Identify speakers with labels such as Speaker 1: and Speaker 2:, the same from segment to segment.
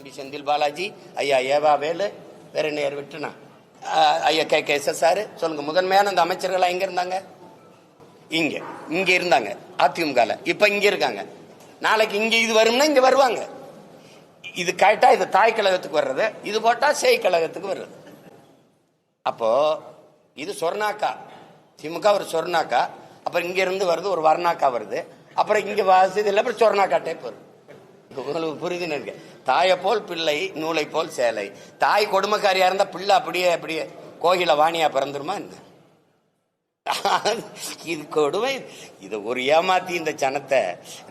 Speaker 1: தம்பி செந்தில் பாலாஜி, ஐயா ஏவா வேலு, வேற நேர் விட்டுனா ஐயா KK சொல்லுங்க. முதன்மையான அந்த அமைச்சர்கள் எங்க இருந்தாங்க? இங்க இருந்தாங்க அதிமுக. இப்ப இங்க இருக்காங்க. நாளைக்கு இங்க இது வரும்னா இங்க வருவாங்க. இது கேட்டா இது தாய் கழகத்துக்கு வர்றது, இது போட்டா சேய் கழகத்துக்கு வர்றது. அப்போ இது சொர்ணாக்கா, திமுக ஒரு சொர்ணாக்கா, அப்புறம் இங்க இருந்து வருது ஒரு வர்ணாக்கா வருது, அப்புறம் இங்க வாசது இல்லை, அப்புறம் சொர்ணாக்கா டைப் வருது. உங்களுக்கு புரியுதுன்னு இருக்கு. தாயை போல் பிள்ளை, நூலை போல் சேலை. தாய் கொடுமைக்காரியா இருந்தா பிள்ளை அப்படியே கோகில வாணியா பிறந்துருமா என்ன? இது கொடுமை. இது ஒரு ஏமாத்தி இந்த ஜனத்தை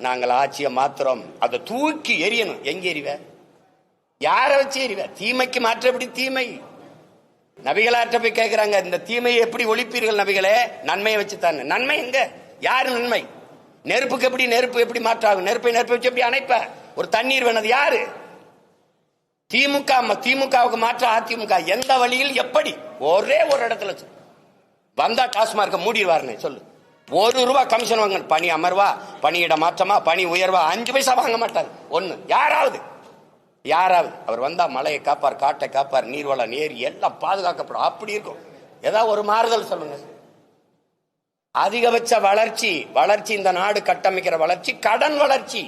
Speaker 1: நாங்கள் ஆட்சியை மாத்திரம், அதை தூக்கி எரியணும். எங்க எறிவ? யார வச்சு எறிவ? தீமைக்கு மாற்ற எப்படி தீமை? நபிகளாற்ற போய் கேட்கிறாங்க, இந்த தீமையை எப்படி ஒழிப்பீர்கள் நபிகளே? நன்மையை வச்சு தானே. நன்மை எங்க? யாரு நன்மை? நெருப்புக்கு எப்படி நெருப்பு எப்படி மாற்றாகும்? நெருப்பை வச்சு எப்படி அணைப்ப? ஒரு தண்ணீர் வேணது யாரு? திமுகவுக்கு மாற்ற அதிமுக. எந்த வழியில் எப்படி? ஒரே ஒரு இடத்துல வந்தா டாஸ்மார்க்க மூடிடுவாருன்னு சொல்லு. ₹1 கமிஷன் வாங்க. பணி அமர்வா, பணியிட மாற்றமா, பணி உயர்வா, 5 பைசா வாங்க மாட்டார். ஒண்ணு யாராவது அவர் வந்தா மலையை காப்பார், காட்டை காப்பார், நீர்வளம் ஏரி எல்லாம் பாதுகாக்கப்படும். அப்படி இருக்கும். ஏதாவது ஒரு மாறுதல் சொல்லுங்க. அதிகபட்ச வளர்ச்சி இந்த நாடு கட்டமைக்கிற வளர்ச்சி கடன் வளர்ச்சி.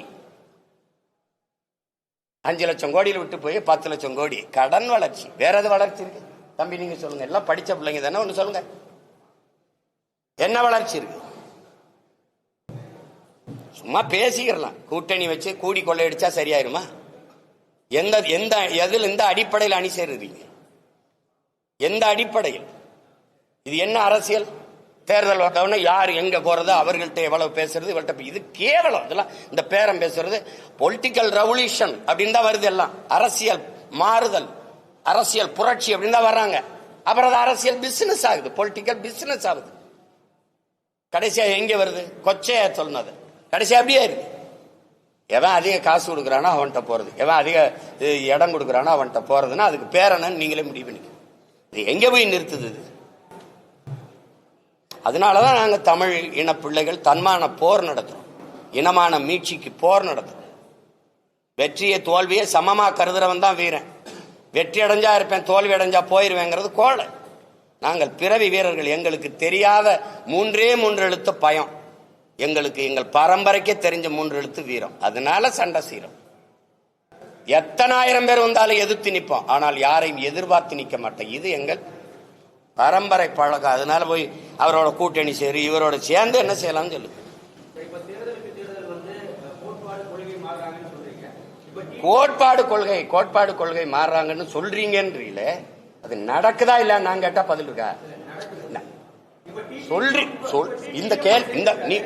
Speaker 1: 5 லட்சம் கோடியில் விட்டு போய் 10 லட்சம் கோடி கடன் வளர்ச்சி. வேற எது வளர்ச்சி இருக்கு தம்பி? நீங்க சொல்லுங்க. எல்லாம் படிச்ச பிள்ளைங்க தானே, ஒண்ணு சொல்லுங்க. என்ன வளர்ச்சி இருக்கு? சும்மா பேசிக்கிறலாம். கூட்டணி வச்சு கூடி கொள்ளையடிச்சா சரியாயிருமா? எந்த அடிப்படையில் அணி சேருறீங்க? எந்த அடிப்படையில்? இது என்ன அரசியல்? தேர்தல் வந்தவொடனே யார் எங்க போறது, அவர்கள்ட்ட எவ்வளவு பேசுறது, இவர்கிட்ட இது கேவலம். இதெல்லாம் இந்த பேரம் பேசுறது பொலிட்டிக்கல் ரெவல்யூஷன் அப்படின்னு தான் வருது. எல்லாம் அரசியல் மாறுதல், அரசியல் புரட்சி அப்படின்னு தான் வர்றாங்க. அப்புறம் அது அரசியல் பிசினஸ் ஆகுது, பொலிட்டிக்கல் பிசினஸ் ஆகுது. கடைசியா எங்க வருது? கொச்சையா சொன்னது கடைசியா அப்படியே இருக்கு. எவன் அதிக காசு கொடுக்குறானோ அவன்கிட்ட போறது, எவன் அதிக இடம் கொடுக்குறானோ அவன்கிட்ட போறதுன்னா அதுக்கு பேரனன்னு நீங்களே முடிவு பண்ணிக்க. இது எங்க போய் நிறுத்துது? அதனாலதான் நாங்க தமிழ் இன பிள்ளைகள் தன்மான போர் நடத்துறோம், இனமான மீட்சிக்கு போர் நடத்துறோம். வெற்றியை தோல்வியை சமமா கருதுறவன் தான் வீரன். வெற்றி அடைஞ்சா இருப்பேன், தோல்வி அடைஞ்சா போயிருவேங்கிறது கோழை. நாங்கள் பிறவி வீரர்கள். எங்களுக்கு தெரியாத 3 எழுத்து பயம். எங்களுக்கு எங்கள் பரம்பரைக்கே தெரிஞ்ச 3 எழுத்து வீரம். அதனால சண்டை சீரம். எத்தனை ஆயிரம் பேர் வந்தாலும் எதிர்த்து நிற்போம், ஆனால் யாரையும் எதிர்பார்த்து நிற்க மாட்டோம். இது எங்கள் பரம்பரை பழக்கம். அதனால போய் அவரோட கூட்டணி சேரு, இவரோட சேர்ந்து என்ன செய்யலாம்னு சொல்லு. கோட்பாடு கொள்கை மாறுறாங்கன்னு சொல்றீங்கன்றீல, அது நடக்குதா இல்ல? நான் கேட்டா பதில் இருக்கா?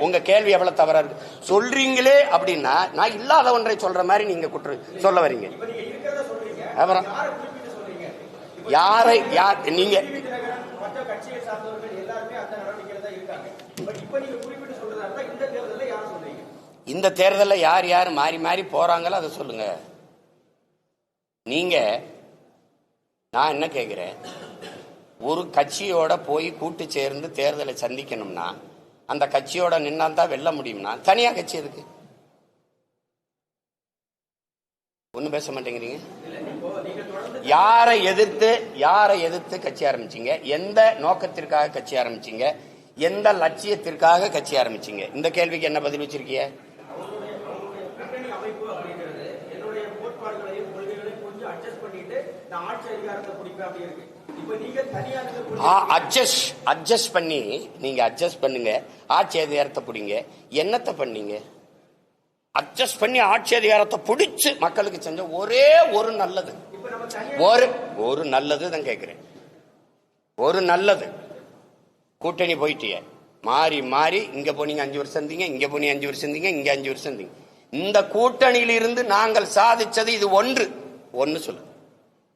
Speaker 1: உங்க கேள்வி எவ்வளவு தவறா இருக்கு. சொல்றீங்களே அப்படின்னா நான் இல்லாத ஒன்றை சொல்ற மாதிரி நீங்க சொல்ல வரீங்க. அப்புறம் யாரை நீங்க இந்த தேர்தலில் யார் மாறி போறாங்களோ அதை சொல்லுங்க. நீங்க நான் என்ன கேட்கிறேன், ஒரு கட்சியோட போய் கூட்டு சேர்ந்து தேர்தலை சந்திக்கணும்னா அந்த கட்சியோட நின்னா தான் வெல்ல முடியும்னா தனியா கட்சி எதுக்கு? ஒன்னும் பேச மாட்டேங்கிறீங்க. யாரை எதிர்த்து கட்சி ஆரம்பிச்சீங்க? எந்த நோக்கத்திற்காக கட்சி ஆரம்பிச்சீங்க? எந்த லட்சியத்திற்காக கட்சி ஆரம்பிச்சீங்க? இந்த கேள்விக்கு என்ன பதில் வச்சிருக்கீங்க? அட்ஜஸ்ட் பண்ணுங்க, ஆட்சி அதிகாரத்தை பிடிங்க. என்னத்தை பண்ணீங்க? அட்ஜஸ்ட் பண்ணி ஆட்சி அதிகாரத்தை பிடிச்சு மக்களுக்கு செஞ்ச ஒரே ஒரு நல்லது, ஒரு நல்லது தான் கேட்கிறேன். ஒரு நல்லது. கூட்டணி போயிட்டிய மாறி இங்க போனீங்க 5 வருஷம் இருந்தீங்க, இங்க போனீங்க 5 வருஷம் இருந்தீங்க, இங்க 5 வருஷம் இருந்தீங்க. இந்த கூட்டணியிலிருந்து நாங்கள் சாதிச்சது இது ஒன்று சொல்லு.